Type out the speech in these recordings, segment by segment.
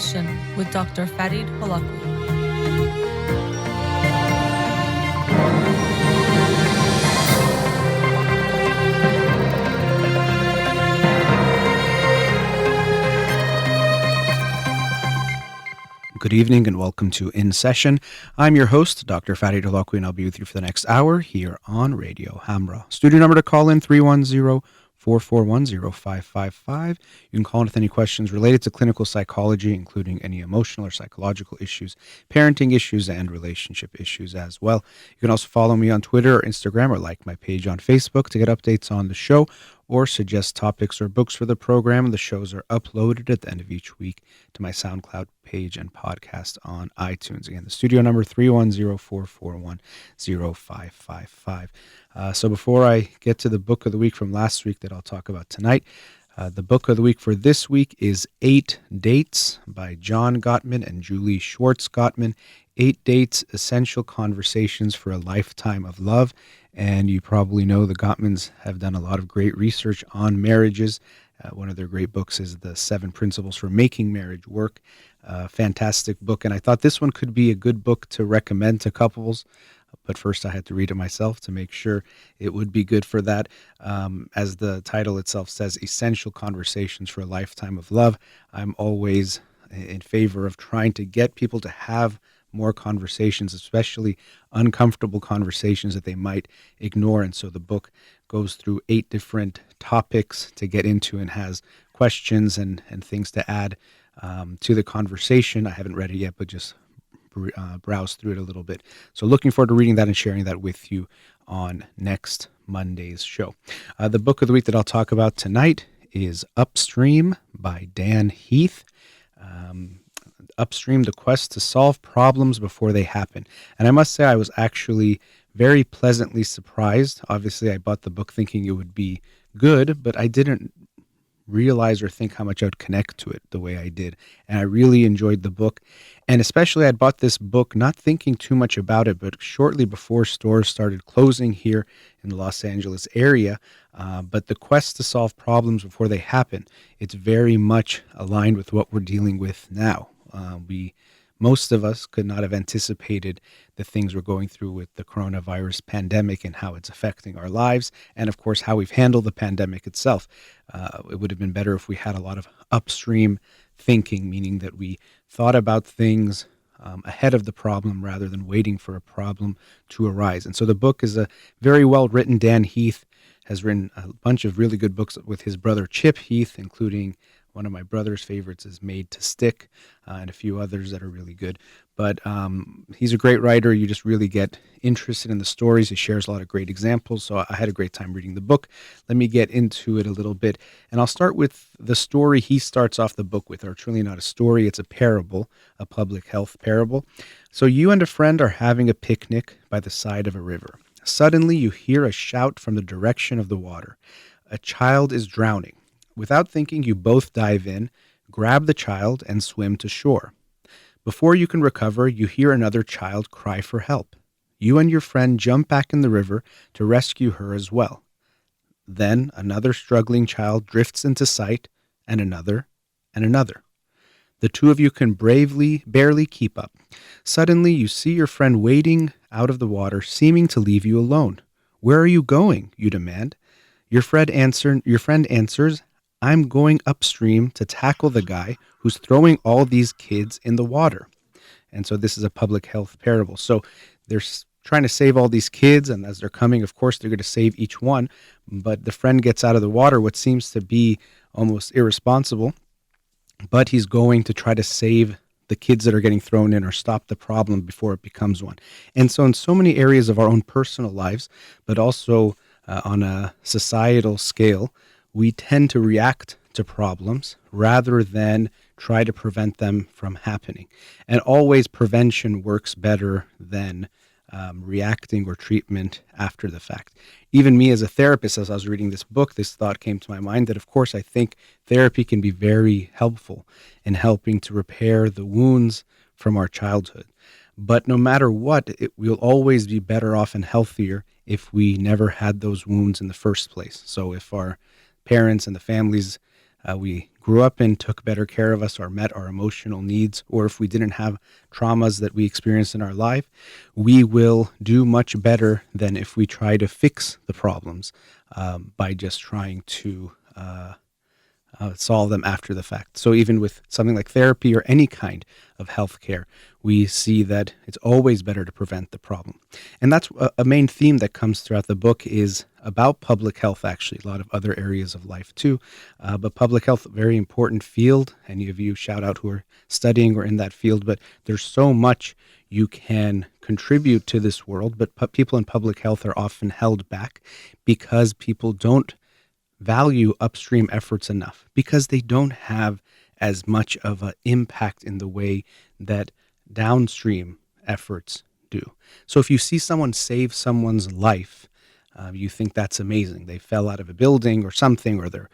Session with Dr. Farid Holakouee. Good evening and welcome to In Session. I'm your host, Dr. Farid Holakouee, and I'll be with you for the next hour here on Radio Hamra. Studio number to call in, 310-441-0555. You can call in with any questions related to clinical psychology, including any emotional or psychological issues, parenting issues, and relationship issues as well. You can also follow me on Twitter or Instagram or like my page on Facebook to get updates on the show or suggest topics or books for the program. The shows are uploaded at the end of each week to my SoundCloud page and podcast on iTunes. Again, the studio number 310-441-0555. So before I get to the book of the week from last week that I'll talk about tonight, the book of the week for this week is 8 Dates by John Gottman and Julie Schwartz Gottman. 8 Dates, Essential Conversations for a Lifetime of Love. And you probably know the Gottmans have done a lot of great research on marriages. One of their great books is The 7 Principles for Making Marriage Work. Fantastic book. And I thought this one could be a good book to recommend to couples. But first I had to read it myself to make sure it would be good for that. As the title itself says, Essential Conversations for a Lifetime of Love. I'm always in favor of trying to get people to have more conversations, especially uncomfortable conversations that they might ignore. And so the book goes through 8 different topics to get into and has questions and things to add to the conversation. I haven't read it yet, but just browse through it a little bit. So looking forward to reading that and sharing that with you on next Monday's show. The book of the week that I'll talk about tonight is Upstream by Dan Heath. Upstream, the quest to solve problems before they happen. And I must say I was actually very pleasantly surprised. Obviously, I bought the book thinking it would be good, but I didn't realize or think how much I would connect to it the way I did. And I really enjoyed the book. And especially I bought this book not thinking too much about it, but shortly before stores started closing here in the Los Angeles area. But the quest to solve problems before they happen, it's very much aligned with what we're dealing with now. Most of us could not have anticipated the things we're going through with the coronavirus pandemic and how it's affecting our lives, and of course how we've handled the pandemic itself. It would have been better if we had a lot of upstream thinking, meaning that we thought about things ahead of the problem rather than waiting for a problem to arise. And so the book is a very well written. Dan Heath has written a bunch of really good books with his brother Chip Heath, including one of my brother's favorites is Made to Stick, and a few others that are really good. But he's a great writer. You just really get interested in the stories. He shares a lot of great examples. So I had a great time reading the book. Let me get into it a little bit. And I'll start with the story he starts off the book with, or it's really not a story. It's a parable, a public health parable. So you and a friend are having a picnic by the side of a river. Suddenly you hear a shout from the direction of the water. A child is drowning. Without thinking, you both dive in, grab the child, and swim to shore. Before you can recover, you hear another child cry for help. You and your friend jump back in the river to rescue her as well. Then another struggling child drifts into sight, and another, and another. The two of you can barely keep up. Suddenly, you see your friend wading out of the water, seeming to leave you alone. "Where are you going?" you demand. Your friend answers, "I'm going upstream to tackle the guy who's throwing all these kids in the water." And so this is a public health parable. So they're trying to save all these kids, and as they're coming, of course, they're going to save each one. But the friend gets out of the water, what seems to be almost irresponsible, but he's going to try to save the kids that are getting thrown in or stop the problem before it becomes one. And so in so many areas of our own personal lives, but also on a societal scale, we tend to react to problems rather than try to prevent them from happening. And always prevention works better than reacting or treatment after the fact. Even me as a therapist, as I was reading this book, this thought came to my mind that, of course, I think therapy can be very helpful in helping to repair the wounds from our childhood. But no matter what, we'll always be better off and healthier if we never had those wounds in the first place. So if our parents and the families we grew up in took better care of us or met our emotional needs, or if we didn't have traumas that we experienced in our life, we will do much better than if we try to fix the problems by just trying to solve them after the fact. So even with something like therapy or any kind of healthcare, we see that it's always better to prevent the problem. And that's a main theme that comes throughout the book is about public health, actually, a lot of other areas of life too. But public health, very important field. Any of you shout out who are studying or in that field, but there's so much you can contribute to this world, but people in public health are often held back because people don't value upstream efforts enough because they don't have as much of an impact in the way that downstream efforts do. So if you see someone save someone's life, you think that's amazing. They fell out of a building or something, or they're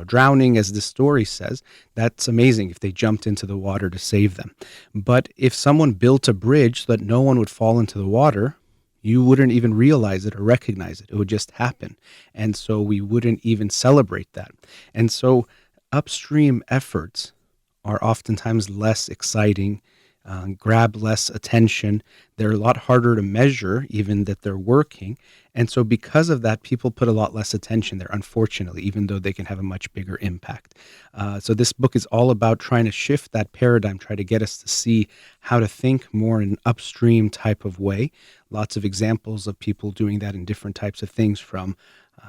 drowning, as the story says. That's amazing if they jumped into the water to save them. But if someone built a bridge so that no one would fall into the water, you wouldn't even realize it or recognize it. It would just happen. And so we wouldn't even celebrate that. And so upstream efforts are oftentimes less exciting, grab less attention. They're a lot harder to measure, even that they're working. And so because of that, people put a lot less attention there, unfortunately, even though they can have a much bigger impact. So this book is all about trying to shift that paradigm, try to get us to see how to think more in an upstream type of way. Lots of examples of people doing that in different types of things. From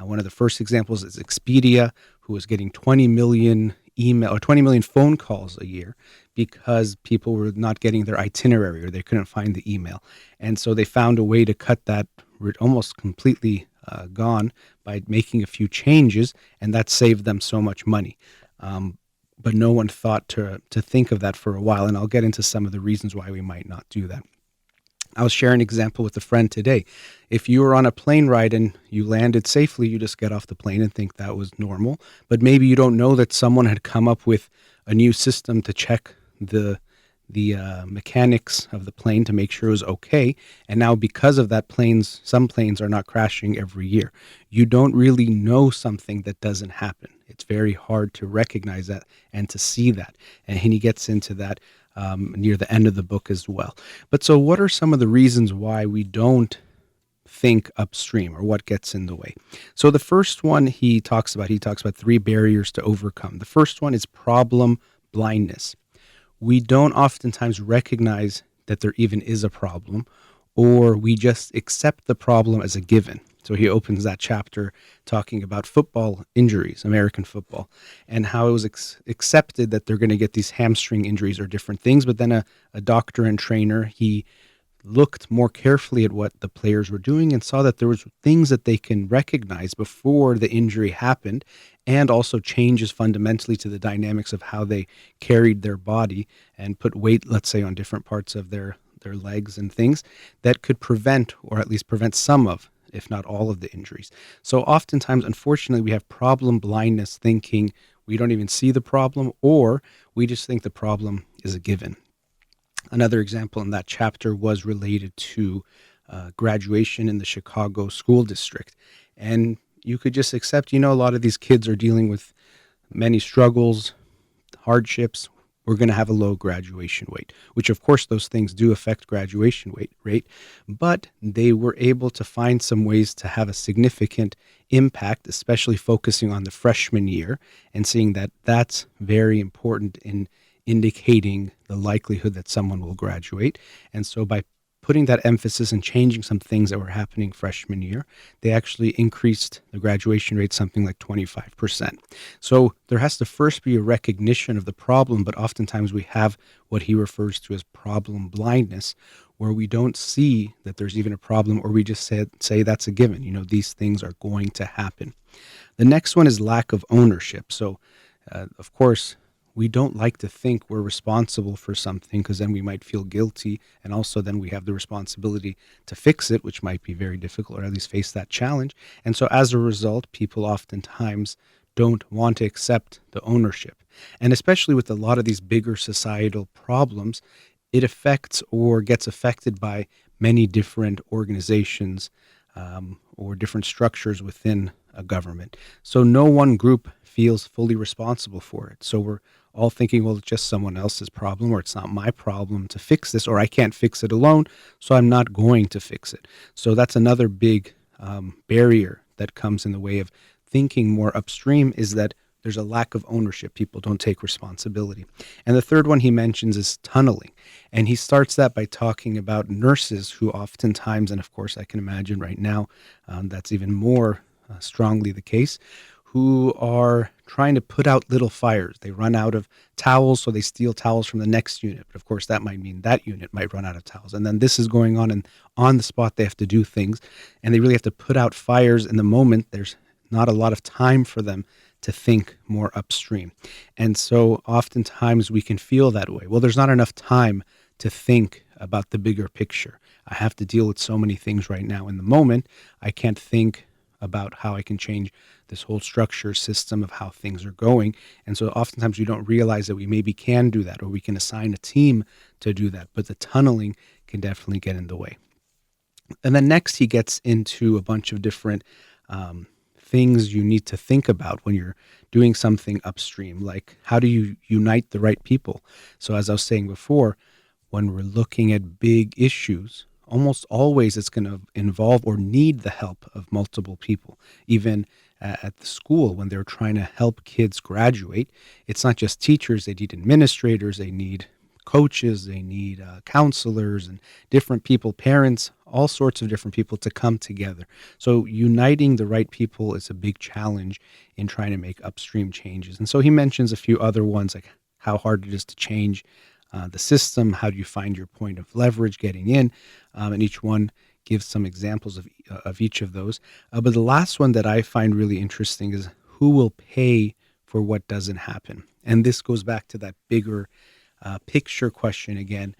one of the first examples is Expedia, who was getting 20 million email or 20 million phone calls a year because people were not getting their itinerary or they couldn't find the email. And so they found a way to cut that almost completely gone by making a few changes, and that saved them so much money. But no one thought to think of that for a while, and I'll get into some of the reasons why we might not do that. I'll share an example with a friend today. If you were on a plane ride and you landed safely, you just get off the plane and think that was normal. But maybe you don't know that someone had come up with a new system to check the mechanics of the plane to make sure it was okay. And now because of that, some planes are not crashing every year. You don't really know something that doesn't happen. It's very hard to recognize that and to see that. And he gets into that near the end of the book as well. But so what are some of the reasons why we don't think upstream, or what gets in the way? So the first one he talks about 3 barriers to overcome. The first one is problem blindness. We don't oftentimes recognize that there even is a problem, or we just accept the problem as a given. So he opens that chapter talking about football injuries, American football, and how it was accepted that they're going to get these hamstring injuries or different things. But then a doctor and trainer, he looked more carefully at what the players were doing and saw that there was things that they can recognize before the injury happened, and also changes fundamentally to the dynamics of how they carried their body and put weight, let's say, on different parts of their legs and things that could prevent, or at least prevent some of, if not all of the injuries. So oftentimes, unfortunately, we have problem blindness, thinking we don't even see the problem, or we just think the problem is a given. Another example in that chapter was related to graduation in the Chicago school district. And you could just accept, a lot of these kids are dealing with many struggles, hardships. We're going to have a low graduation rate, which of course those things do affect graduation rate, but they were able to find some ways to have a significant impact, especially focusing on the freshman year and seeing that that's very important in indicating the likelihood that someone will graduate. And so by putting that emphasis and changing some things that were happening freshman year, they actually increased the graduation rate something like 25%. So there has to first be a recognition of the problem, but oftentimes we have what he refers to as problem blindness, where we don't see that there's even a problem, or we just say that's a given. These things are going to happen. The next one is lack of ownership. So, of course, we don't like to think we're responsible for something, because then we might feel guilty, and also then we have the responsibility to fix it, which might be very difficult, or at least face that challenge. And so as a result, people oftentimes don't want to accept the ownership. And especially with a lot of these bigger societal problems, it affects or gets affected by many different organizations or different structures within a government. So no one group feels fully responsible for it. So we're all thinking, well, it's just someone else's problem, or it's not my problem to fix this, or I can't fix it alone, so I'm not going to fix it. So that's another big barrier that comes in the way of thinking more upstream, is that there's a lack of ownership. People don't take responsibility. And the third one he mentions is tunneling. And he starts that by talking about nurses who oftentimes, and of course I can imagine right now, that's even more strongly the case, who are trying to put out little fires. They run out of towels, so they steal towels from the next unit. But of course, that might mean that unit might run out of towels. And then this is going on, and on the spot, they have to do things. And they really have to put out fires in the moment. There's not a lot of time for them to think more upstream. And so oftentimes we can feel that way. Well, there's not enough time to think about the bigger picture. I have to deal with so many things right now in the moment. I can't think about how I can change this whole structure system of how things are going. And so oftentimes we don't realize that we maybe can do that, or we can assign a team to do that. But the tunneling can definitely get in the way. And then next he gets into a bunch of different things you need to think about when you're doing something upstream, like how do you unite the right people? So as I was saying before, when we're looking at big issues, almost always it's going to involve or need the help of multiple people. Even at the school, when they're trying to help kids graduate, it's not just teachers. They need administrators, they need coaches, they need counselors and different people, parents, all sorts of different people to come together. So uniting the right people is a big challenge in trying to make upstream changes. And so he mentions a few other ones, like how hard it is to change the system, how do you find your point of leverage getting in, and each one gives some examples of each of those. But the last one that I find really interesting is who will pay for what doesn't happen. And this goes back to that bigger picture question again,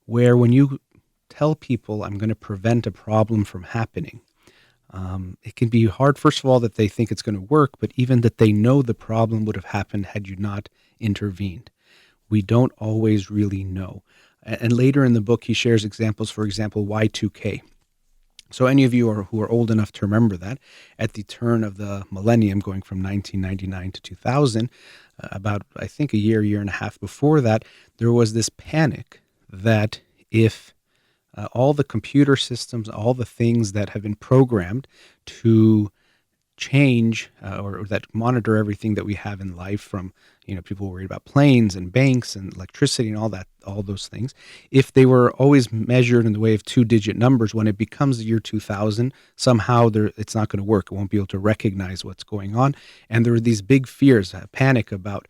where when you tell people I'm going to prevent a problem from happening, it can be hard, first of all, that they think it's going to work, but even that they know the problem would have happened had you not intervened. We don't always really know. And later in the book, he shares examples, for example, Y2K. So any of you who are old enough to remember that, at the turn of the millennium, going from 1999 to 2000, about, I think, a year and a half before that, there was this panic that if all the computer systems, all the things that have been programmed to change or that monitor everything that we have in life, from people worried about planes and banks and electricity and all those things, if they were always measured in the way of 2-digit numbers, when it becomes the year 2000, somehow it's not going to work. It won't be able to recognize what's going on. And there were these big fears, panic about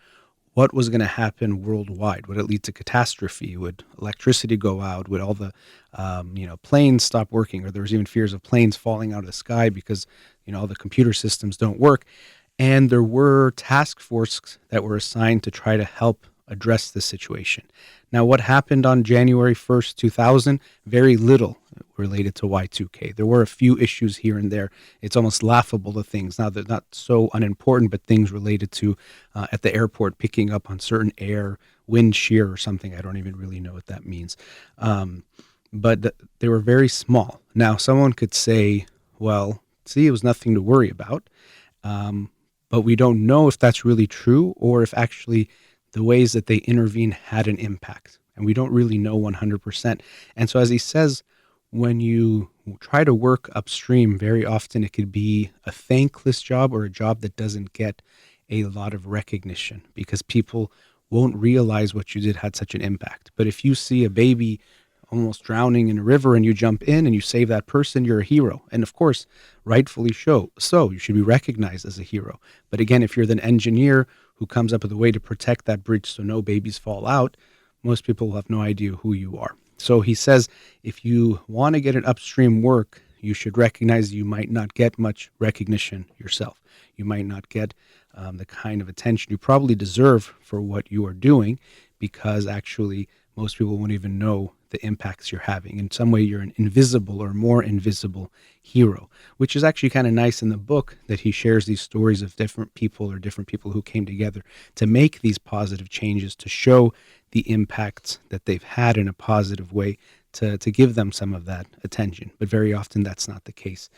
what was going to happen worldwide. Would it lead to catastrophe? Would electricity go out? Would all the planes stop working? Or there was even fears of planes falling out of the sky because all the computer systems don't work. And there were task forces that were assigned to try to help address the situation. Now, what happened on January 1st, 2000? Very little related to Y2K. There were a few issues here and there. It's almost laughable, the things. Now, they're not so unimportant, but things related to at the airport picking up on certain air, wind shear or something. I don't even really know what that means. But they were very small. Now, someone could say, well, see, it was nothing to worry about. But we don't know if that's really true, or if actually the ways that they intervene had an impact. And we don't really know 100%. And so as he says, when you try to work upstream, very often it could be a thankless job, or a job that doesn't get a lot of recognition because people won't realize what you did had such an impact. But if you see a baby almost drowning in a river and you jump in and you save that person, you're a hero. And of course, rightfully so, you should be recognized as a hero. But again, if you're the engineer who comes up with a way to protect that bridge so no babies fall out, most people will have no idea who you are. So he says, if you want to get an upstream work, you should recognize you might not get much recognition yourself. You might not get the kind of attention you probably deserve for what you are doing, because actually most people won't even know the impacts you're having. In some way, you're an invisible or more invisible hero, which is actually kind of nice in the book that he shares these stories of different people who came together to make these positive changes, to show the impacts that they've had in a positive way, to give them some of that attention. But very often that's not the case.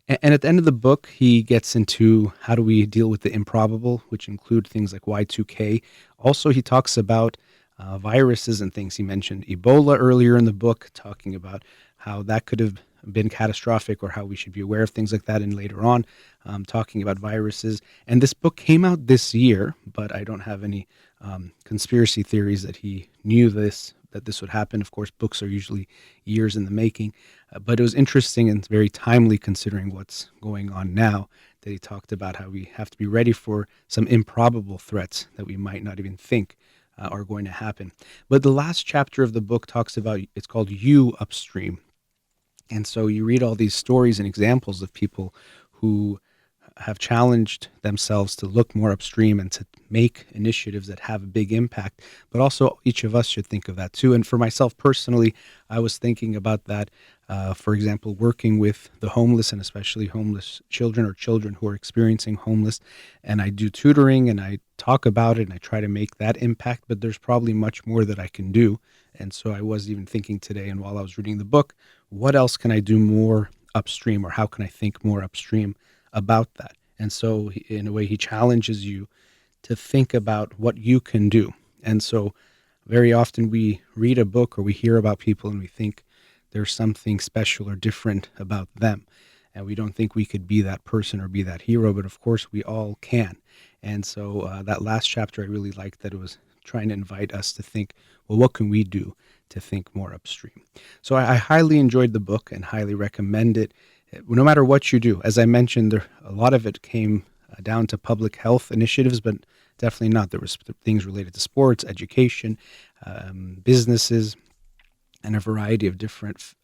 And at the end of the book, he gets into how do we deal with the improbable, which include things like Y2K. Also, he talks about viruses and things. He mentioned Ebola earlier in the book, talking about how that could have been catastrophic or how we should be aware of things like that. And later on, talking about viruses. And this book came out this year, but I don't have any conspiracy theories that he knew that this would happen. Of course, books are usually years in the making, but it was interesting and very timely considering what's going on now, that he talked about how we have to be ready for some improbable threats that we might not even think are going to happen. But the last chapter of the book talks about, it's called You Upstream. And so you read all these stories and examples of people who have challenged themselves to look more upstream and to make initiatives that have a big impact. But also each of us should think of that too. And for myself personally, I was thinking about that, for example, working with the homeless and especially homeless children or children who are experiencing homeless. And I do tutoring and I talk about it and I try to make that impact, but there's probably much more that I can do. And so I was even thinking today, and while I was reading the book, what else can I do more upstream, or how can I think more upstream about that? And so in a way, he challenges you to think about what you can do. And so very often we read a book or we hear about people and we think there's something special or different about them. And we don't think we could be that person or be that hero, but of course we all can. And so that last chapter, I really liked that it was trying to invite us to think, well, what can we do to think more upstream? So I highly enjoyed the book and highly recommend it. No matter what you do, as I mentioned, a lot of it came down to public health initiatives, but definitely not. There was things related to sports, education, businesses, and a variety of different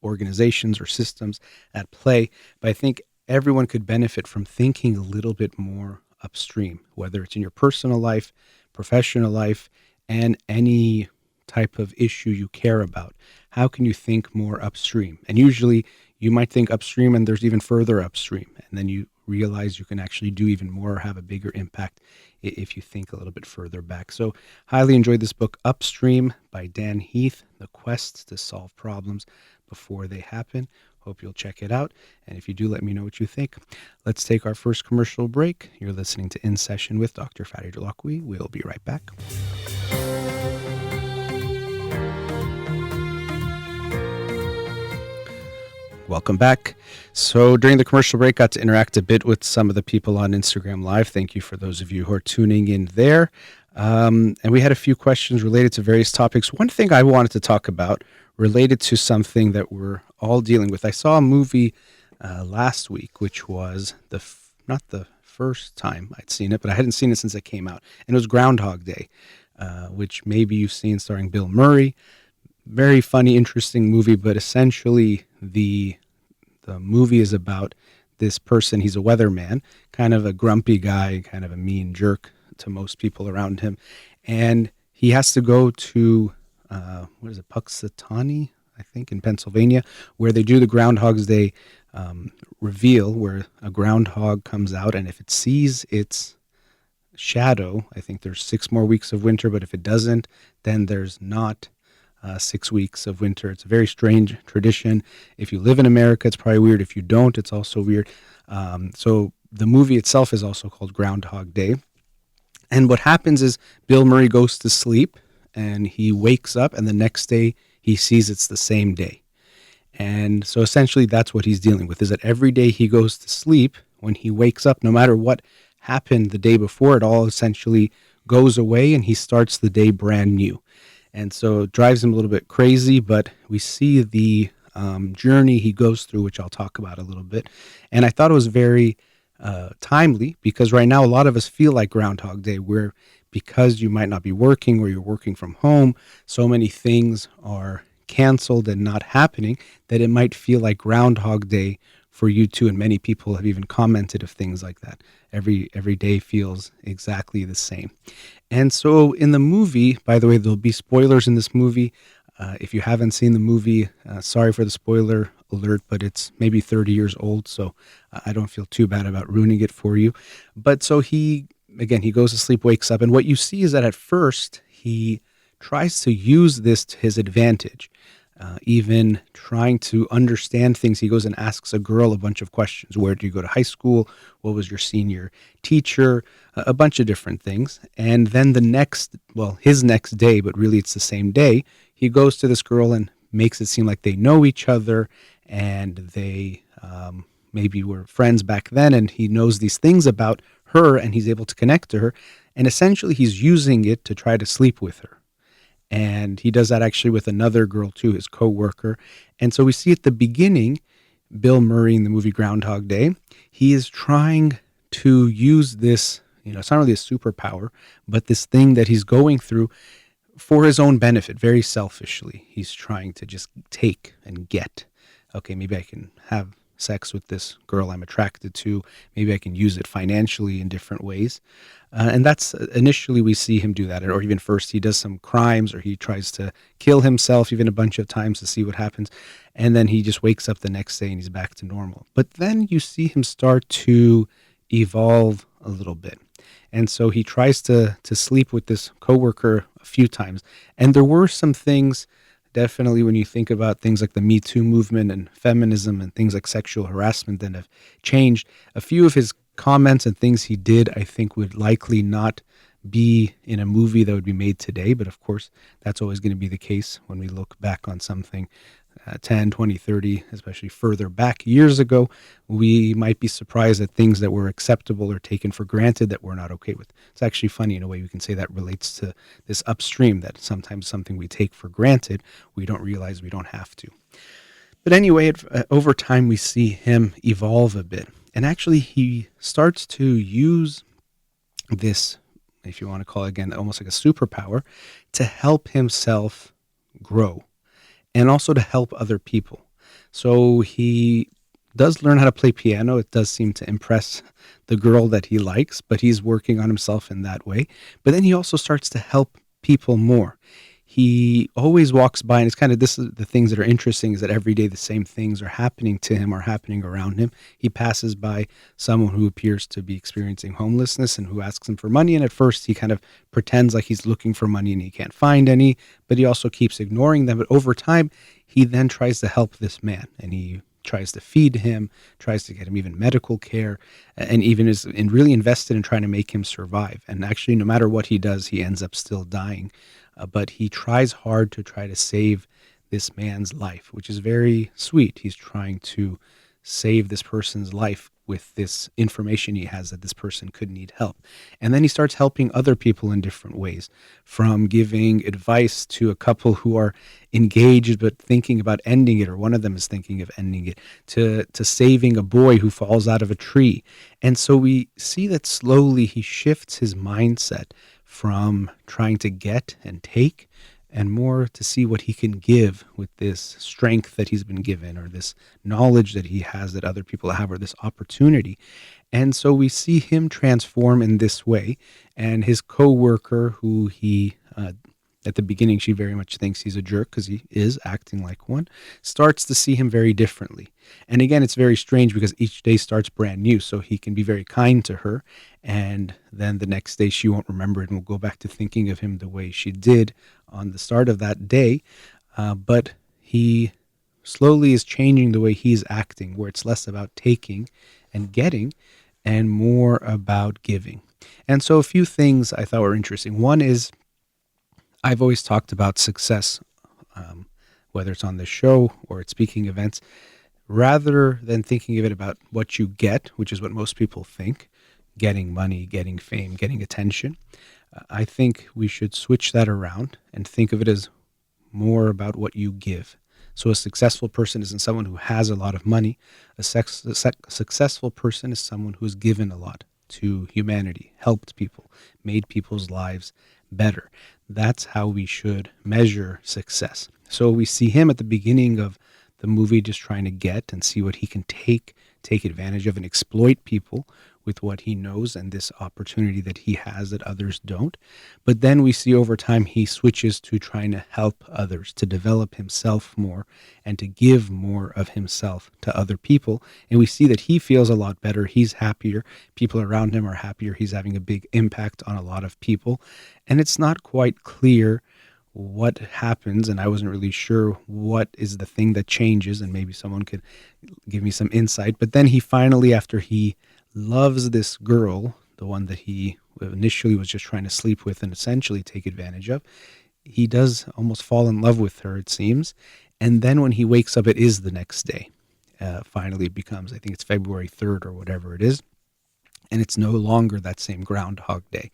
organizations or systems at play. But I think everyone could benefit from thinking a little bit more upstream, whether it's in your personal life, professional life, and any type of issue you care about. How can you think more upstream? And usually you might think upstream and there's even further upstream. And then you realize you can actually do even more or have a bigger impact if you think a little bit further back. So highly enjoyed this book, Upstream by Dan Heath, The Quest to Solve Problems Before They Happen. Hope you'll check it out. And if you do, let me know what you think. Let's take our first commercial break. You're listening to In Session with Dr. Farid Holakouee. We'll be right back. Welcome back. So during the commercial break, got to interact a bit with some of the people on Instagram Live. Thank you for those of you who are tuning in there. And we had a few questions related to various topics. One thing I wanted to talk about related to something that we're all dealing with. I saw a movie last week, which was not the first time I'd seen it, but I hadn't seen it since it came out. And it was Groundhog Day, which maybe you've seen, starring Bill Murray. Very funny, interesting movie, but essentially the movie is about this person. He's a weatherman, kind of a grumpy guy, kind of a mean jerk to most people around him. And he has to go to, Puxatawny, I think, in Pennsylvania, where they do the Groundhog's Day reveal, where a groundhog comes out, and if it sees its shadow, I think there's 6 more weeks of winter, but if it doesn't, then there's not 6 weeks of winter. It's a very strange tradition. If you live in America, it's probably weird. If you don't, it's also weird. So the movie itself is also called Groundhog Day. And what happens is Bill Murray goes to sleep and he wakes up, and the next day he sees it's the same day. And so essentially that's what he's dealing with, is that every day he goes to sleep, when he wakes up, no matter what happened the day before, it all essentially goes away and he starts the day brand new. And so it drives him a little bit crazy, but we see the journey he goes through, which I'll talk about a little bit. And I thought it was very timely, because right now a lot of us feel like Groundhog Day, where because you might not be working or you're working from home, so many things are canceled and not happening that it might feel like Groundhog Day for you too. And many people have even commented of things like that. Every day feels exactly the same. And so in the movie, by the way, there'll be spoilers in this movie. If you haven't seen the movie, sorry for the spoiler alert, but it's maybe 30 years old, so I don't feel too bad about ruining it for you. But so he goes to sleep, wakes up, and what you see is that at first he tries to use this to his advantage. even trying to understand things. He goes and asks a girl a bunch of questions. Where did you go to high school? What was your senior teacher? A bunch of different things. And then his next day, but really it's the same day, he goes to this girl and makes it seem like they know each other, and they maybe were friends back then, and he knows these things about her, and he's able to connect to her. And essentially he's using it to try to sleep with her. And he does that actually with another girl too, his coworker. And so we see at the beginning, Bill Murray in the movie Groundhog Day, he is trying to use this, it's not really a superpower, but this thing that he's going through for his own benefit, very selfishly. He's trying to just take and get. Okay, maybe I can have sex with this girl I'm attracted to. Maybe I can use it financially in different ways. And that's initially we see him do that. Or even first he does some crimes, or he tries to kill himself even a bunch of times to see what happens. And then he just wakes up the next day and he's back to normal. But then you see him start to evolve a little bit. And so he tries to sleep with this coworker a few times. And there were some things, definitely when you think about things like the Me Too movement and feminism and things like sexual harassment that have changed. A few of his comments and things he did, I think, would likely not be in a movie that would be made today. But of course, that's always going to be the case when we look back on something 10, 20, 30, especially further back years ago. We might be surprised at things that were acceptable or taken for granted that we're not okay with. It's actually funny in a way we can say that relates to this upstream, that sometimes something we take for granted, we don't realize we don't have to. But anyway, over time we see him evolve a bit. And actually he starts to use this, if you want to call it again, almost like a superpower, to help himself grow and also to help other people. So he does learn how to play piano. It does seem to impress the girl that he likes, but he's working on himself in that way. But then he also starts to help people more. He always walks by, and it's kind of, this is the things that are interesting, is that every day the same things are happening to him or happening around him. He passes by someone who appears to be experiencing homelessness and who asks him for money. And at first he kind of pretends like he's looking for money and he can't find any, but he also keeps ignoring them. But over time, he then tries to help this man, and he tries to feed him, tries to get him even medical care, and even is really invested in trying to make him survive. And actually, no matter what he does, he ends up still dying. But he tries hard to try to save this man's life, which is very sweet. He's trying to save this person's life with this information he has that this person could need help. And then he starts helping other people in different ways, from giving advice to a couple who are engaged but thinking about ending it, or one of them is thinking of ending it, to saving a boy who falls out of a tree. And so we see that slowly he shifts his mindset from trying to get and take, and more to see what he can give with this strength that he's been given, or this knowledge that he has that other people have, or this opportunity. And so we see him transform in this way. And his coworker, who he at the beginning, she very much thinks he's a jerk because he is acting like one, starts to see him very differently. And again, it's very strange because each day starts brand new. So he can be very kind to her, and then the next day she won't remember it and will go back to thinking of him the way she did on the start of that day. But he slowly is changing the way he's acting, where it's less about taking and getting and more about giving. And so a few things I thought were interesting. One is, I've always talked about success, whether it's on this show or at speaking events, rather than thinking of it about what you get, which is what most people think, getting money, getting fame, getting attention. I think we should switch that around and think of it as more about what you give. So a successful person isn't someone who has a lot of money. A successful person is someone who's given a lot to humanity, helped people, made people's lives better. That's how we should measure success. So we see him at the beginning of the movie just trying to get and see what he can take advantage of and exploit people with what he knows and this opportunity that he has that others don't. But then we see over time he switches to trying to help others, to develop himself more and to give more of himself to other people. And we see that he feels a lot better. He's happier. People around him are happier. He's having a big impact on a lot of people. And it's not quite clear what happens, and I wasn't really sure what is the thing that changes, and maybe someone could give me some insight. But then he finally, after he loves this girl, the one that he initially was just trying to sleep with and essentially take advantage of, he does almost fall in love with her, it seems. And then when he wakes up, it is the next day. Finally, it becomes, I think it's February 3rd or whatever it is. And it's no longer that same Groundhog Day.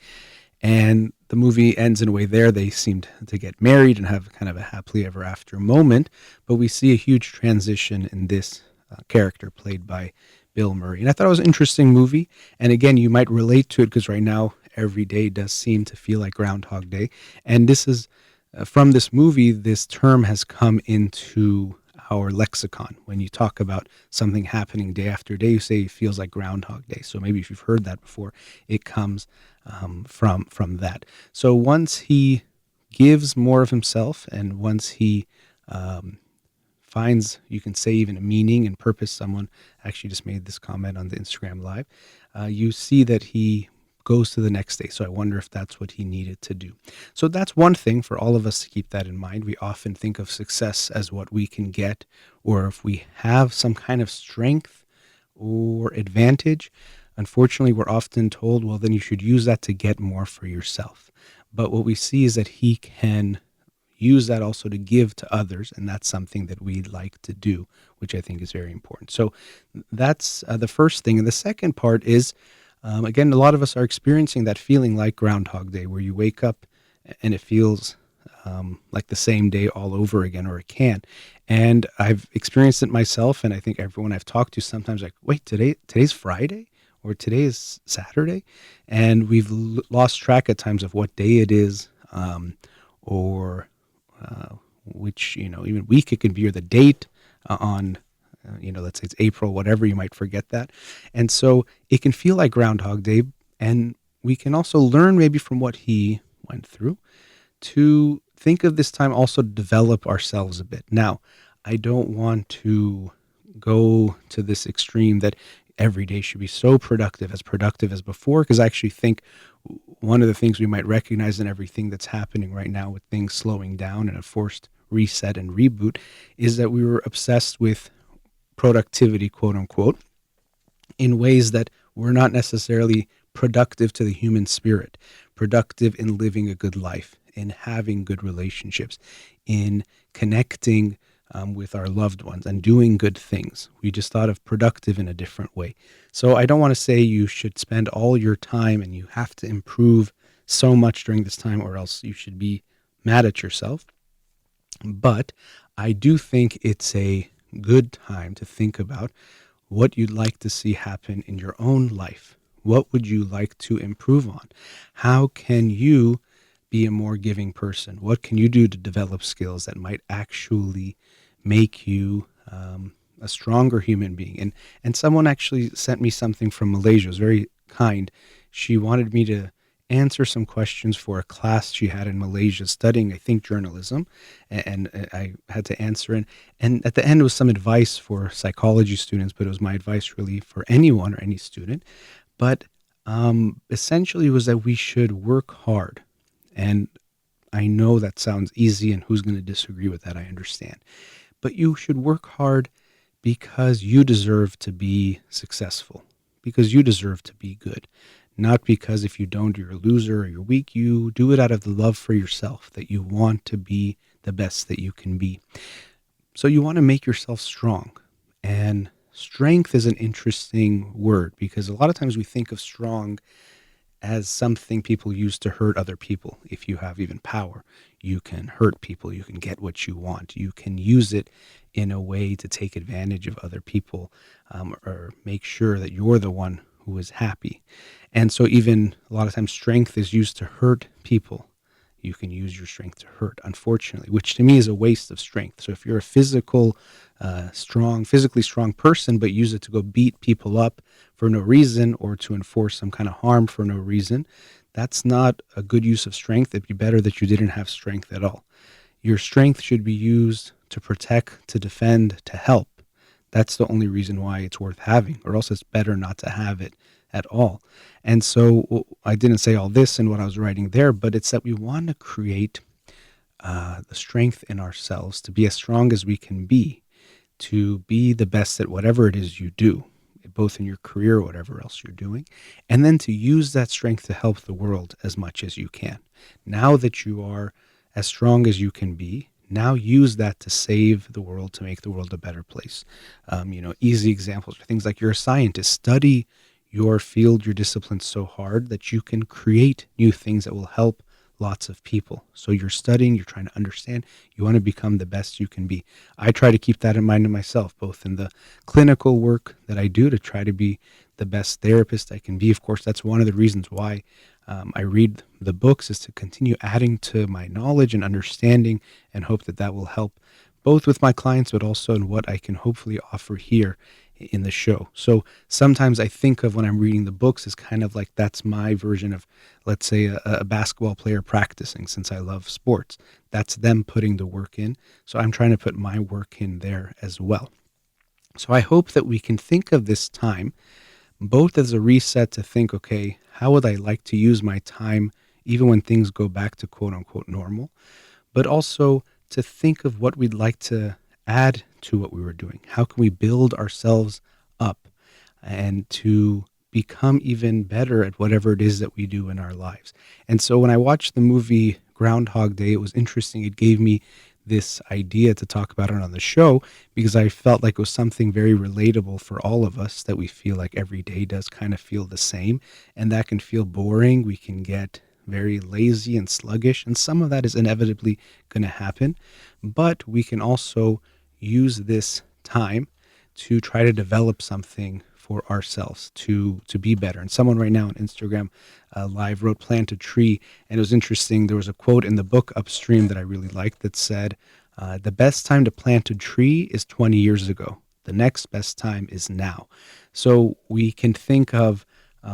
And the movie ends in a way there. They seem to get married and have kind of a happily ever after moment. But we see a huge transition in this character played by Bill Murray. And I thought it was an interesting movie. And again, you might relate to it because right now every day does seem to feel like Groundhog Day. And this is from this movie, this term has come into our lexicon. When you talk about something happening day after day, you say it feels like Groundhog Day. So maybe if you've heard that before, it comes from that. So once he gives more of himself, and once he finds, you can say, even a meaning and purpose. Someone actually just made this comment on the Instagram Live. You see that he goes to the next day. So I wonder if that's what he needed to do. So that's one thing for all of us to keep that in mind. We often think of success as what we can get, or if we have some kind of strength or advantage. Unfortunately, we're often told, well, then you should use that to get more for yourself. But what we see is that he can use that also to give to others, and that's something that we like to do, which I think is very important. So that's the first thing. And the second part is, again, a lot of us are experiencing that feeling like Groundhog Day, where you wake up and it feels like the same day all over again, or it can. And I've experienced it myself, and I think everyone I've talked to sometimes like, wait, today's Friday? Or today is Saturday? And we've lost track at times of what day it is, or which, even week it could be, or the date on, let's say it's April, whatever, you might forget that. And so it can feel like Groundhog Day. And we can also learn maybe from what he went through to think of this time also to develop ourselves a bit. Now, I don't want to go to this extreme that every day should be so productive as before, because I actually think one of the things we might recognize in everything that's happening right now with things slowing down and a forced reset and reboot is that we were obsessed with productivity, quote unquote, in ways that were not necessarily productive to the human spirit, productive in living a good life, in having good relationships, in connecting with our loved ones and doing good things. We just thought of productive in a different way. So I don't want to say you should spend all your time and you have to improve so much during this time, or else you should be mad at yourself. But I do think it's a good time to think about what you'd like to see happen in your own life. What would you like to improve on? How can you be a more giving person? What can you do to develop skills that might actually make you a stronger human being? And someone actually sent me something from Malaysia. It was very kind. She wanted me to answer some questions for a class she had in Malaysia studying, I think, journalism. And I had to answer it. And at the end was some advice for psychology students, but it was my advice really for anyone or any student. But essentially it was that we should work hard. And I know that sounds easy, and who's going to disagree with that? I understand. But you should work hard because you deserve to be successful, because you deserve to be good. Not because if you don't, you're a loser or you're weak. You do it out of the love for yourself, that you want to be the best that you can be. So you want to make yourself strong. And strength is an interesting word, because a lot of times we think of strong as something people use to hurt other people. If you have even power, you can hurt people. You can get what you want. You can use it in a way to take advantage of other people, or make sure that you're the one who is happy. And so even a lot of times strength is used to hurt people. You can use your strength to hurt, unfortunately, which to me is a waste of strength. So if you're a physically strong person, but use it to go beat people up for no reason, or to enforce some kind of harm for no reason, that's not a good use of strength. It'd be better that you didn't have strength at all. Your strength should be used to protect, to defend, to help. That's the only reason why it's worth having, or else it's better not to have it at all. And so I didn't say all this in what I was writing there, but it's that we want to create the strength in ourselves to be as strong as we can to be the best at whatever it is you do, both in your career or whatever else you're doing, and then to use that strength to help the world as much as you can. Now that you are as strong as you can be, now use that to save the world, to make the world a better place. Easy examples are things like you're a scientist. Study your field, your discipline so hard that you can create new things that will help lots of people. So you're studying, you're trying to understand, you want to become the best you can be. I try to keep that in mind in myself, both in the clinical work that I do to try to be the best therapist I can be. Of course, that's one of the reasons why I read the books, is to continue adding to my knowledge and understanding, and hope that that will help both with my clients, but also in what I can hopefully offer here in the show. So sometimes I think of when I'm reading the books as kind of like that's my version of, let's say, a basketball player practicing, since I love sports. That's them putting the work in. So I'm trying to put my work in there as well. So I hope that we can think of this time both as a reset to think, okay, how would I like to use my time even when things go back to quote unquote normal, but also to think of what we'd like to add to what we were doing. How can we build ourselves up and to become even better at whatever it is that we do in our lives? And so when I watched the movie Groundhog Day, it was interesting. It gave me this idea to talk about it on the show because I felt like it was something very relatable for all of us, that we feel like every day does kind of feel the same, and that can feel boring. We can get very lazy and sluggish, and some of that is inevitably going to happen, but we can also use this time to try to develop something for ourselves to be better. And someone right now on Instagram live wrote plant a tree, and it was interesting. There was a quote in the book Upstream that I really liked that said, the best time to plant a tree is 20 years ago. The next best time is now. So we can think of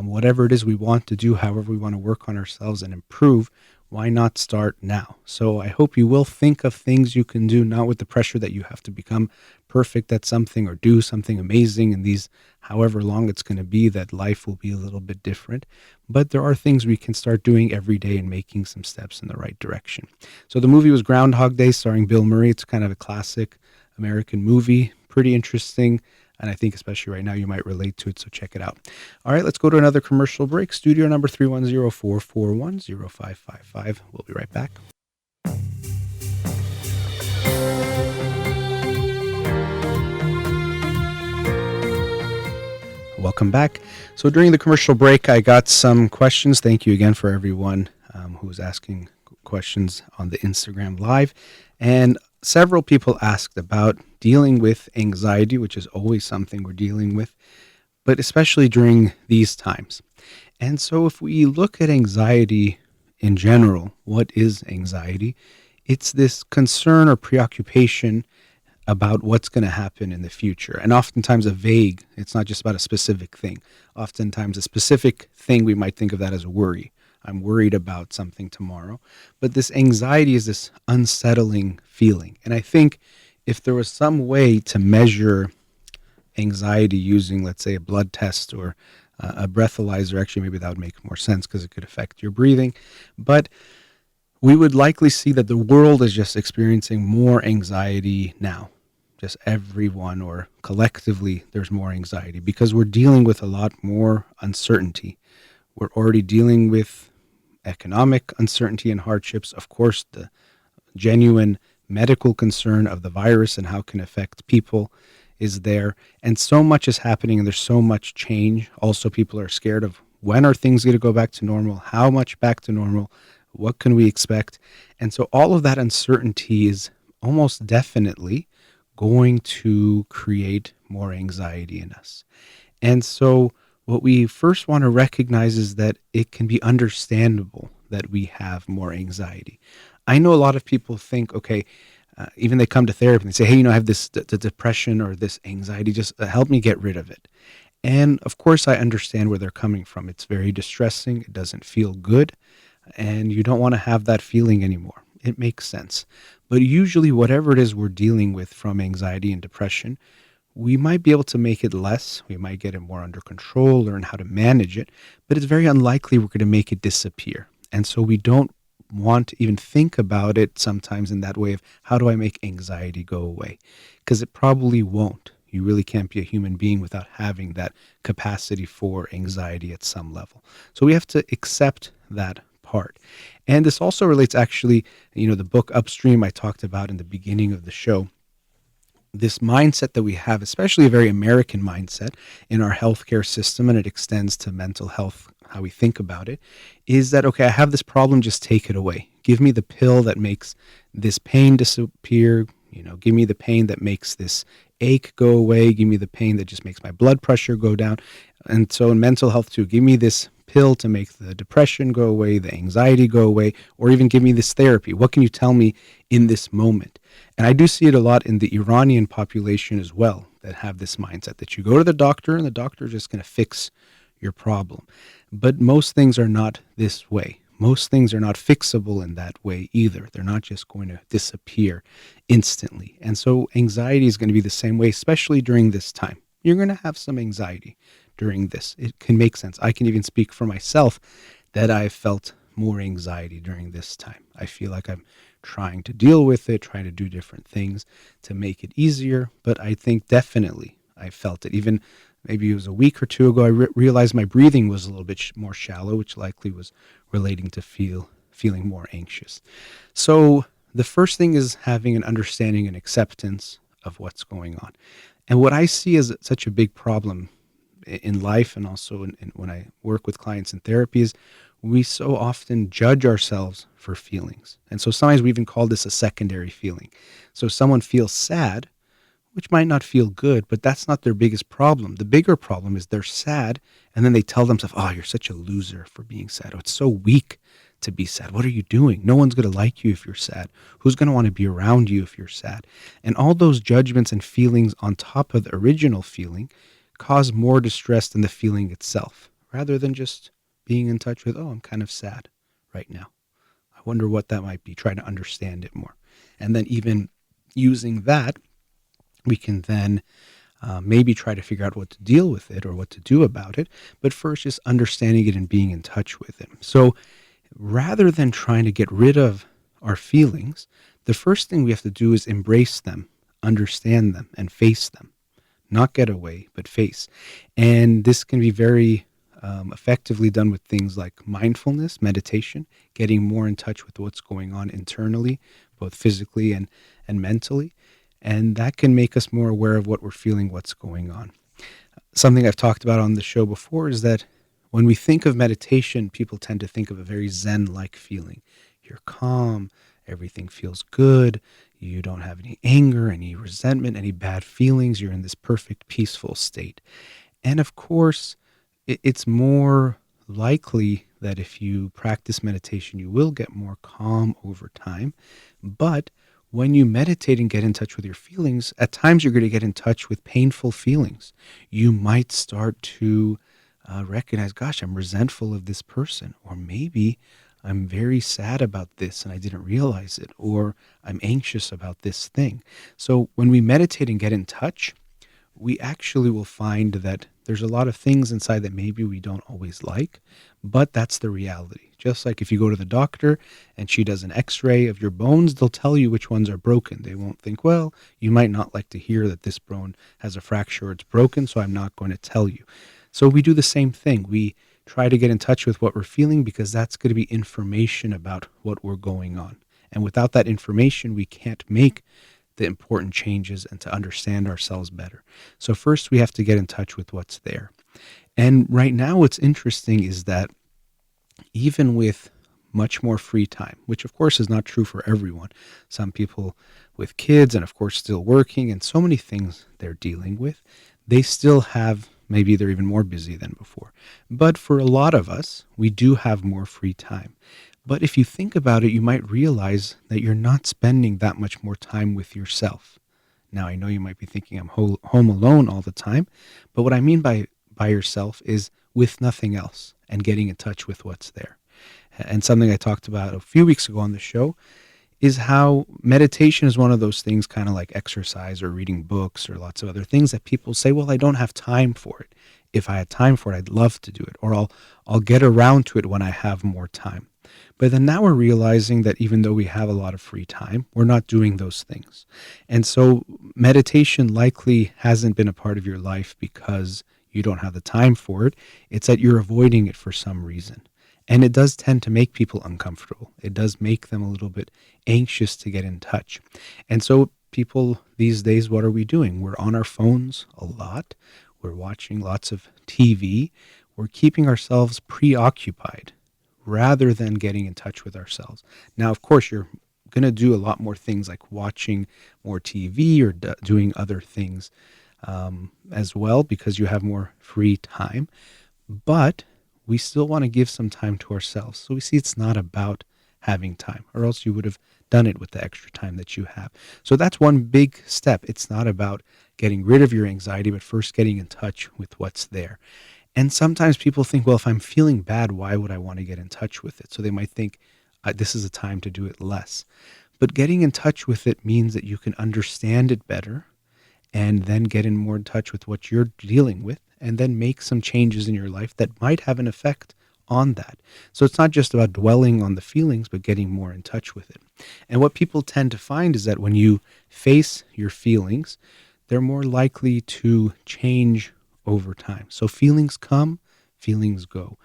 whatever it is we want to do, however we want to work on ourselves and improve. Why not start now? So I hope you will think of things you can do, not with the pressure that you have to become perfect at something or do something amazing in these, however long it's going to be, that life will be a little bit different. But there are things we can start doing every day and making some steps in the right direction. So the movie was Groundhog Day, starring Bill Murray. It's kind of a classic American movie, pretty interesting. And I think especially right now you might relate to it, so check it out. All right, let's go to another commercial break. Studio number 310-441-0555. We'll be right back. Welcome back. So during the commercial break, I got some questions. Thank you again for everyone who was asking questions on the Instagram Live. And several people asked about dealing with anxiety, which is always something we're dealing with, but especially during these times. And so if we look at anxiety in general, what is anxiety? It's this concern or preoccupation about what's going to happen in the future. And oftentimes it's not just about a specific thing. Oftentimes a specific thing, we might think of that as a worry. I'm worried about something tomorrow. But this anxiety is this unsettling feeling. And I think if there was some way to measure anxiety using, let's say, a blood test or a breathalyzer, actually maybe that would make more sense because it could affect your breathing. But we would likely see that the world is just experiencing more anxiety now. Just everyone, or collectively, there's more anxiety because we're dealing with a lot more uncertainty. We're already dealing with economic uncertainty and hardships. Of course, the genuine medical concern of the virus and how it can affect people is there. And so much is happening and there's so much change. Also, people are scared of when are things going to go back to normal? How much back to normal? What can we expect? And so all of that uncertainty is almost definitely going to create more anxiety in us. And so what we first want to recognize is that it can be understandable that we have more anxiety. I know a lot of people think, okay, even they come to therapy and they say, hey, I have this the depression or this anxiety, just help me get rid of it. And of course, I understand where they're coming from. It's very distressing. It doesn't feel good. And you don't want to have that feeling anymore. It makes sense. But usually whatever it is we're dealing with from anxiety and depression, we might be able to make it less. We might get it more under control, learn how to manage it, but it's very unlikely we're going to make it disappear. And so we don't want to even think about it sometimes in that way of how do I make anxiety go away? Because it probably won't. You really can't be a human being without having that capacity for anxiety at some level. So we have to accept that part. And this also relates actually, the book Upstream I talked about in the beginning of the show. This mindset that we have, especially a very American mindset in our healthcare system, and it extends to mental health, how we think about it, is that, okay, I have this problem, just take it away. Give me the pill that makes this pain disappear. Give me the pain that makes this ache go away. Give me the pain that just makes my blood pressure go down. And so in mental health too, give me this pill to make the depression go away, the anxiety go away, or even give me this therapy. What can you tell me in this moment? And I do see it a lot in the Iranian population as well that have this mindset that you go to the doctor and the doctor is just going to fix your problem. But most things are not this way. Most things are not fixable in that way either. They're not just going to disappear instantly. And so anxiety is going to be the same way, especially during this time. You're going to have some anxiety during this. It can make sense. I can even speak for myself that I've felt more anxiety during this time. I feel like I'm trying to deal with it, trying to do different things to make it easier. But I think definitely I felt it. Even maybe it was a week or two ago, I realized my breathing was a little bit more shallow, which likely was relating to feeling more anxious. So the first thing is having an understanding and acceptance of what's going on. And what I see as such a big problem in life and also when I work with clients in therapy is we so often judge ourselves for feelings. And so sometimes we even call this a secondary feeling. So someone feels sad, which might not feel good, but that's not their biggest problem. The bigger problem is they're sad, and then they tell themselves, oh, you're such a loser for being sad. Oh, it's so weak to be sad. What are you doing? No one's going to like you if you're sad. Who's going to want to be around you if you're sad? And all those judgments and feelings on top of the original feeling cause more distress than the feeling itself, rather than just being in touch with, oh, I'm kind of sad right now. I wonder what that might be. Try to understand it more. And then even using that, we can then maybe try to figure out what to deal with it or what to do about it. But first, just understanding it and being in touch with it. So rather than trying to get rid of our feelings, the first thing we have to do is embrace them, understand them, and face them. Not get away, but face. And this can be very effectively done with things like mindfulness, meditation, getting more in touch with what's going on internally, both physically and mentally. And that can make us more aware of what we're feeling, what's going on. Something I've talked about on the show before is that when we think of meditation, people tend to think of a very Zen-like feeling. You're calm, everything feels good, you don't have any anger, any resentment, any bad feelings, you're in this perfect, peaceful state. And of course, it's more likely that if you practice meditation, you will get more calm over time. But when you meditate and get in touch with your feelings, at times you're going to get in touch with painful feelings. You might start to recognize, gosh, I'm resentful of this person, or maybe I'm very sad about this and I didn't realize it, or I'm anxious about this thing. So when we meditate and get in touch, we actually will find that there's a lot of things inside that maybe we don't always like, but that's the reality. Just like if you go to the doctor and she does an x-ray of your bones, they'll tell you which ones are broken. They won't think, well, you might not like to hear that this bone has a fracture or it's broken, so I'm not going to tell you. So we do the same thing. We try to get in touch with what we're feeling because that's going to be information about what we're going on. And without that information, we can't make the important changes and to understand ourselves better. So first we have to get in touch with what's there. And right now what's interesting is that even with much more free time, which of course is not true for everyone, some people with kids and of course still working and so many things they're dealing with, they still have, maybe they're even more busy than before. But for a lot of us, we do have more free time. But if you think about it, you might realize that you're not spending that much more time with yourself. Now, I know you might be thinking I'm home alone all the time, but what I mean by yourself is with nothing else and getting in touch with what's there. And something I talked about a few weeks ago on the show is how meditation is one of those things, kind of like exercise or reading books or lots of other things that people say, well, I don't have time for it. If I had time for it, I'd love to do it, or I'll get around to it when I have more time. But then now we're realizing that even though we have a lot of free time, we're not doing those things. And so meditation likely hasn't been a part of your life because you don't have the time for it. It's that you're avoiding it for some reason. And it does tend to make people uncomfortable. It does make them a little bit anxious to get in touch. And so people these days, what are we doing? We're on our phones a lot. We're watching lots of TV. We're keeping ourselves preoccupied rather than getting in touch with ourselves. Now, of course, you're going to do a lot more things like watching more TV or doing other things as well because you have more free time. But we still want to give some time to ourselves. So we see it's not about having time, or else you would have done it with the extra time that you have. So that's one big step. It's not about getting rid of your anxiety, but first getting in touch with what's there. And sometimes people think, well, if I'm feeling bad, why would I want to get in touch with it? So they might think this is a time to do it less. But getting in touch with it means that you can understand it better and then get in more in touch with what you're dealing with and then make some changes in your life that might have an effect on that. So it's not just about dwelling on the feelings, but getting more in touch with it. And what people tend to find is that when you face your feelings, they're more likely to change over time. So feelings come, feelings go.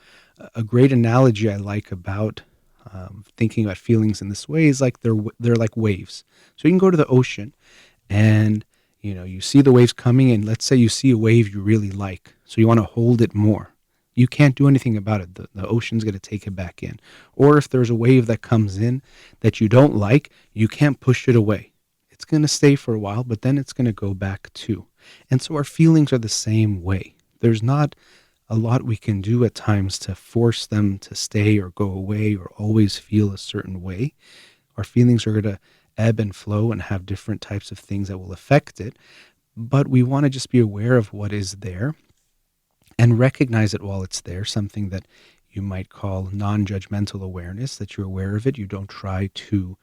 A great analogy I like about thinking about feelings in this way is like they're like waves. So you can go to the ocean and you see the waves coming, and let's say you see a wave you really like, so you want to hold it more. You can't do anything about it. The ocean's going to take it back in. Or if there's a wave that comes in that you don't like, you can't push it away. It's going to stay for a while, but then it's going to go back too. And so our feelings are the same way. There's not a lot we can do at times to force them to stay or go away or always feel a certain way. Our feelings are going to ebb and flow and have different types of things that will affect it. But we want to just be aware of what is there and recognize it while it's there, something that you might call non-judgmental awareness, that you're aware of it. You don't try to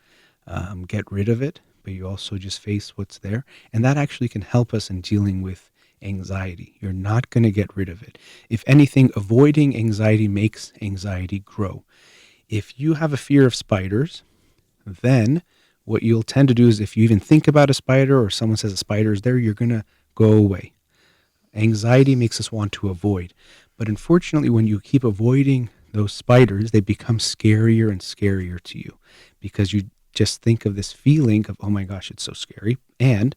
get rid of it, but you also just face what's there. And that actually can help us in dealing with anxiety. You're not going to get rid of it. If anything, avoiding anxiety makes anxiety grow. If you have a fear of spiders, then what you'll tend to do is if you even think about a spider or someone says a spider is there, you're going to go away. Anxiety makes us want to avoid. But unfortunately, when you keep avoiding those spiders, they become scarier and scarier to you because you just think of this feeling of, oh my gosh, it's so scary. And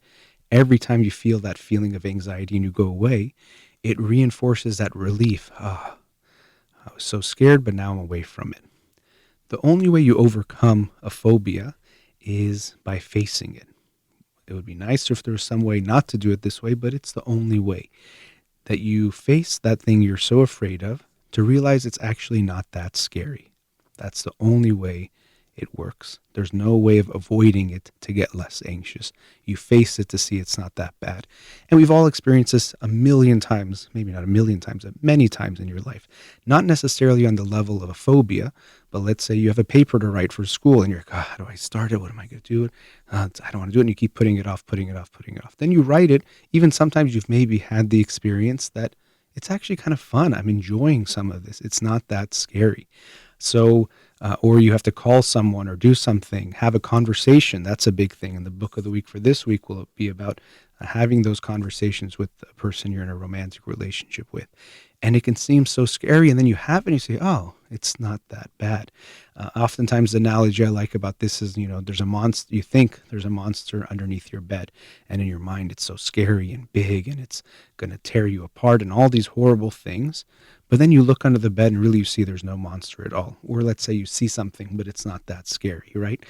every time you feel that feeling of anxiety and you go away, it reinforces that relief. I was so scared, but now I'm away from it. The only way you overcome a phobia is by facing it. It would be nicer if there was some way not to do it this way, but it's the only way that you face that thing you're so afraid of to realize it's actually not that scary. That's the only way it works. There's no way of avoiding it to get less anxious. You face it to see it's not that bad. And we've all experienced this a million times, maybe not a million times, but many times in your life. Not necessarily on the level of a phobia, but let's say you have a paper to write for school and you're like, how do I start it? What am I going to do? I don't want to do it. And you keep putting it off. Then you write it. Even sometimes you've maybe had the experience that it's actually kind of fun. I'm enjoying some of this. It's not that scary. So, or you have to call someone or do something, have a conversation. That's a big thing. And the book of the week for this week will be about having those conversations with the person you're in a romantic relationship with. And it can seem so scary. And then you have it and you say, oh, it's not that bad. Oftentimes the analogy I like about this is, there's a monster, you think there's a monster underneath your bed. And in your mind, it's so scary and big and it's going to tear you apart and all these horrible things. But then you look under the bed and really you see there's no monster at all. Or let's say you see something, but it's not that scary, right?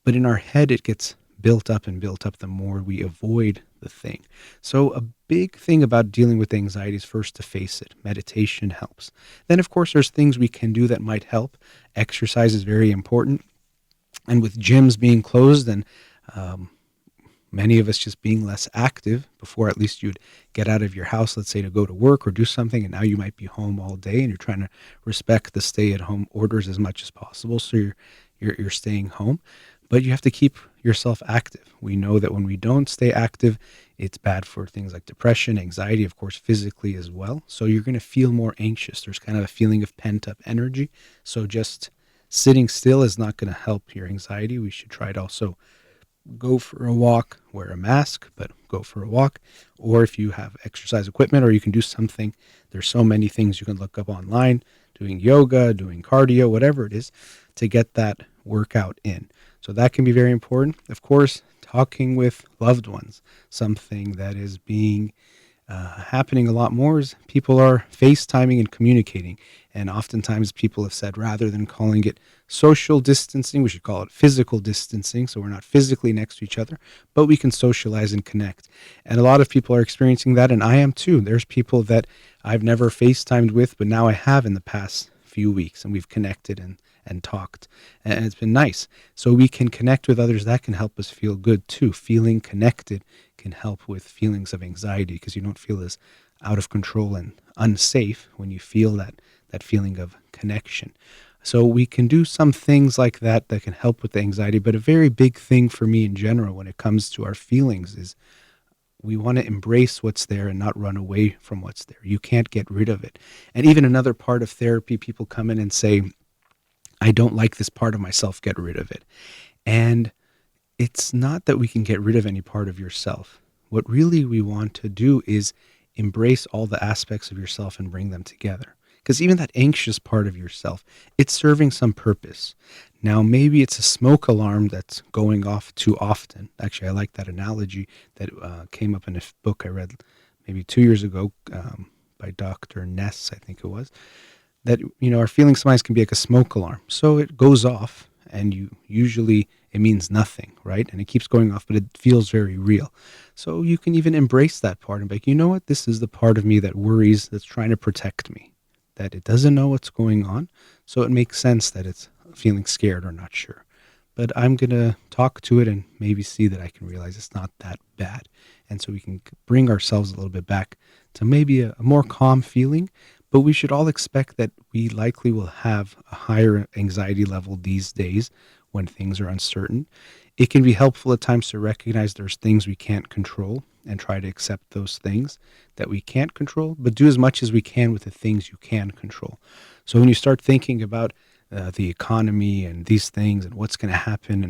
But in our head, it gets built up the more we avoid the thing. So a big thing about dealing with anxiety is first to face it. Meditation helps. Then, of course, there's things we can do that might help. Exercise is very important. And with gyms being closed and many of us just being less active, before at least you'd get out of your house, let's say to go to work or do something, and now you might be home all day and you're trying to respect the stay-at-home orders as much as possible, so you're staying home. But you have to keep yourself active. We know that when we don't stay active, it's bad for things like depression, anxiety, of course, physically as well. So you're going to feel more anxious. There's kind of a feeling of pent-up energy. So just Sitting still is not going to help your anxiety. We should try to also go for a walk, wear a mask, but go for a walk. Or if you have exercise equipment or you can do something, there's so many things you can look up online, doing yoga, doing cardio, whatever it is, to get that workout in. So that can be very important. Of course, talking with loved ones, something that is being happening a lot more is people are FaceTiming and communicating. And oftentimes people have said rather than calling it social distancing, we should call it physical distancing. So we're not physically next to each other, but we can socialize and connect. And a lot of people are experiencing that, and I am too. There's people that I've never FaceTimed with, but now I have in the past few weeks, and we've connected and talked, and it's been nice. So we can connect with others. That can help us feel good too. Feeling connected can help with feelings of anxiety because you don't feel as out of control and unsafe when you feel that feeling of connection. So we can do some things like that that can help with the anxiety. But a very big thing for me in general when it comes to our feelings is we want to embrace what's there and not run away from what's there. You can't get rid of it. And even another part of therapy, people come in and say, I don't like this part of myself, get rid of it. And it's not that we can get rid of any part of yourself. What really we want to do is embrace all the aspects of yourself and bring them together. Because even that anxious part of yourself, it's serving some purpose. Now, maybe it's a smoke alarm that's going off too often. Actually, I like that analogy that came up in a book I read maybe 2 years ago by Dr. Ness, I think it was, that, our feelings sometimes can be like a smoke alarm. So it goes off, and it means nothing, right? And it keeps going off, but it feels very real. So you can even embrace that part and be like, you know what? This is the part of me that worries, that's trying to protect me, that it doesn't know what's going on. So it makes sense that it's feeling scared or not sure. But I'm going to talk to it and maybe see that I can realize it's not that bad. And so we can bring ourselves a little bit back to maybe a more calm feeling. But we should all expect that we likely will have a higher anxiety level these days when things are uncertain. It can be helpful at times to recognize there's things we can't control and try to accept those things that we can't control, but do as much as we can with the things you can control. So when you start thinking about the economy and these things and what's going to happen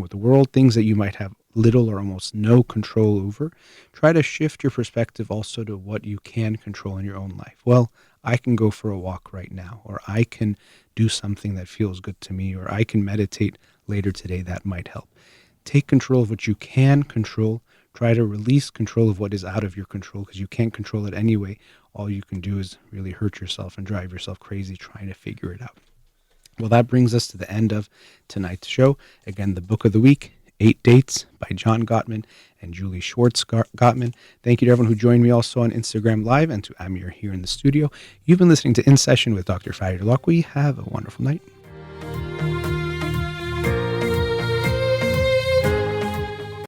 with the world, things that you might have little or almost no control over, try to shift your perspective also to what you can control in your own life. Well, I can go for a walk right now, or I can do something that feels good to me, or I can meditate later today. That might help. Take control of what you can control. Try to release control of what is out of your control because you can't control it anyway. All you can do is really hurt yourself and drive yourself crazy trying to figure it out. Well, that brings us to the end of tonight's show. Again, the book of the week, 8 Dates by John Gottman and Julie Schwartz Gottman. Thank you to everyone who joined me also on Instagram Live and to Amir here in the studio. You've been listening to In Session with Dr. Farid Holakouee. Have a wonderful night.